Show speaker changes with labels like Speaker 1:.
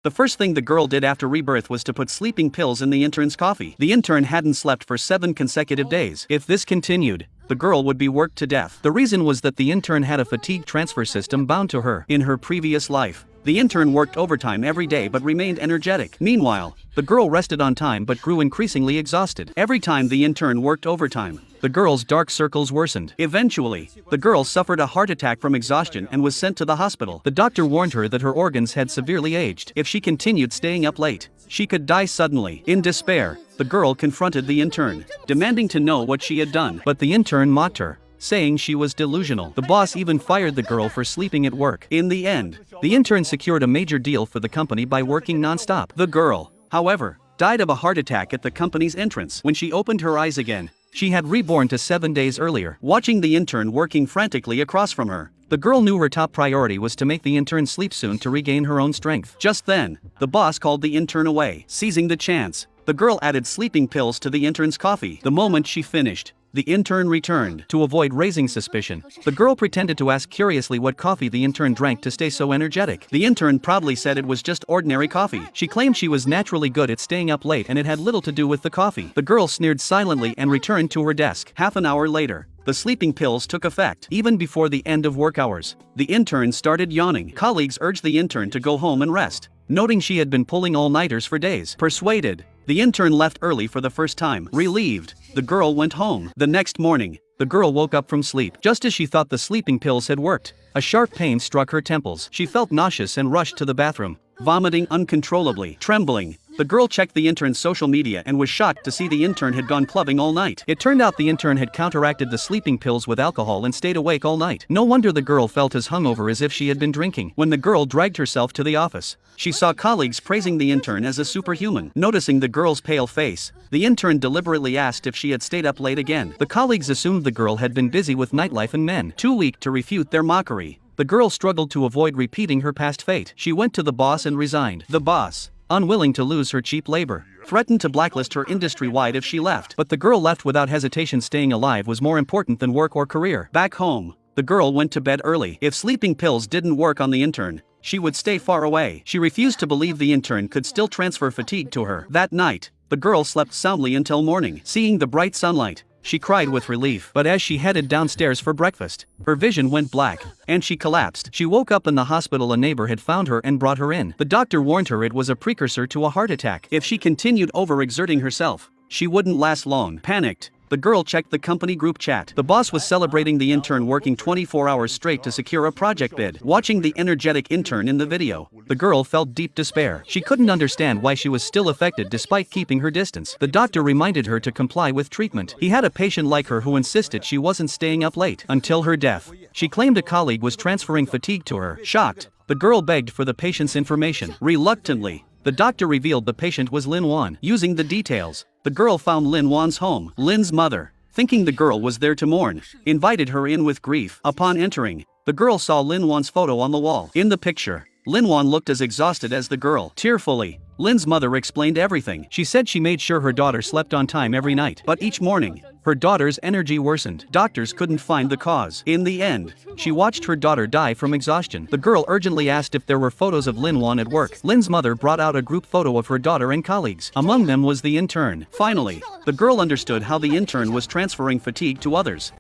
Speaker 1: The first thing the girl did after rebirth was to put sleeping pills in the intern's coffee. The intern hadn't slept for 7 consecutive days. If this continued, the girl would be worked to death. The reason was that the intern had a fatigue transfer system bound to her. In her previous life, the intern worked overtime every day but remained energetic. Meanwhile, the girl rested on time but grew increasingly exhausted. Every time the intern worked overtime, the girl's dark circles worsened. Eventually, the girl suffered a heart attack from exhaustion and was sent to the hospital. The doctor warned her that her organs had severely aged. If she continued staying up late, she could die suddenly. In despair, the girl confronted the intern, demanding to know what she had done. But the intern mocked her, saying she was delusional. The boss even fired the girl for sleeping at work. In the end, the intern secured a major deal for the company by working non-stop. The girl, however, died of a heart attack at the company's entrance. When she opened her eyes again, she had reborn to 7 days earlier. Watching the intern working frantically across from her, the girl knew her top priority was to make the intern sleep soon to regain her own strength. Just then, the boss called the intern away. Seizing the chance, the girl added sleeping pills to the intern's coffee. The moment she finished, the intern returned. To avoid raising suspicion, the girl pretended to ask curiously what coffee the intern drank to stay so energetic. The intern proudly said it was just ordinary coffee. She claimed she was naturally good at staying up late and it had little to do with the coffee. The girl sneered silently and returned to her desk. Half an hour later, the sleeping pills took effect. Even before the end of work hours, the intern started yawning. Colleagues urged the intern to go home and rest, noting she had been pulling all-nighters for days. Persuaded, the intern left early for the first time. Relieved, the girl went home. The next morning, the girl woke up from sleep. Just as she thought the sleeping pills had worked, a sharp pain struck her temples. She felt nauseous and rushed to the bathroom, vomiting uncontrollably. Trembling, the girl checked the intern's social media and was shocked to see the intern had gone clubbing all night. It turned out the intern had counteracted the sleeping pills with alcohol and stayed awake all night. No wonder the girl felt as hungover as if she had been drinking. When the girl dragged herself to the office, she saw colleagues praising the intern as a superhuman. Noticing the girl's pale face, the intern deliberately asked if she had stayed up late again. The colleagues assumed the girl had been busy with nightlife and men. Too weak to refute their mockery, the girl struggled to avoid repeating her past fate. She went to the boss and resigned. The boss, unwilling to lose her cheap labor, threatened to blacklist her industry-wide if she left. But the girl left without hesitation. Staying alive was more important than work or career. Back home, the girl went to bed early. If sleeping pills didn't work on the intern, she would stay far away. She refused to believe the intern could still transfer fatigue to her. That night, the girl slept soundly until morning. Seeing the bright sunlight, she cried with relief. But as she headed downstairs for breakfast, her vision went black, and she collapsed. She woke up in the hospital. A neighbor had found her and brought her in. The doctor warned her it was a precursor to a heart attack. If she continued overexerting herself, she wouldn't last long. Panicked, the girl checked the company group chat. The boss was celebrating the intern working 24 hours straight to secure a project bid. Watching the energetic intern in the video, the girl felt deep despair. She couldn't understand why she was still affected despite keeping her distance. The doctor reminded her to comply with treatment. He had a patient like her who insisted she wasn't staying up late. Until her death, she claimed a colleague was transferring fatigue to her. Shocked, the girl begged for the patient's information. Reluctantly, the doctor revealed the patient was Lin Wan. Using the details, the girl found Lin Wan's home. Lin's mother, thinking the girl was there to mourn, invited her in with grief. Upon entering, the girl saw Lin Wan's photo on the wall. In the picture, Lin Wan looked as exhausted as the girl. Tearfully, Lin's mother explained everything. She said she made sure her daughter slept on time every night, but each morning, her daughter's energy worsened. Doctors couldn't find the cause. In the end, she watched her daughter die from exhaustion. The girl urgently asked if there were photos of Lin Wan at work. Lin's mother brought out a group photo of her daughter and colleagues. Among them was the intern. Finally, the girl understood how the intern was transferring fatigue to others.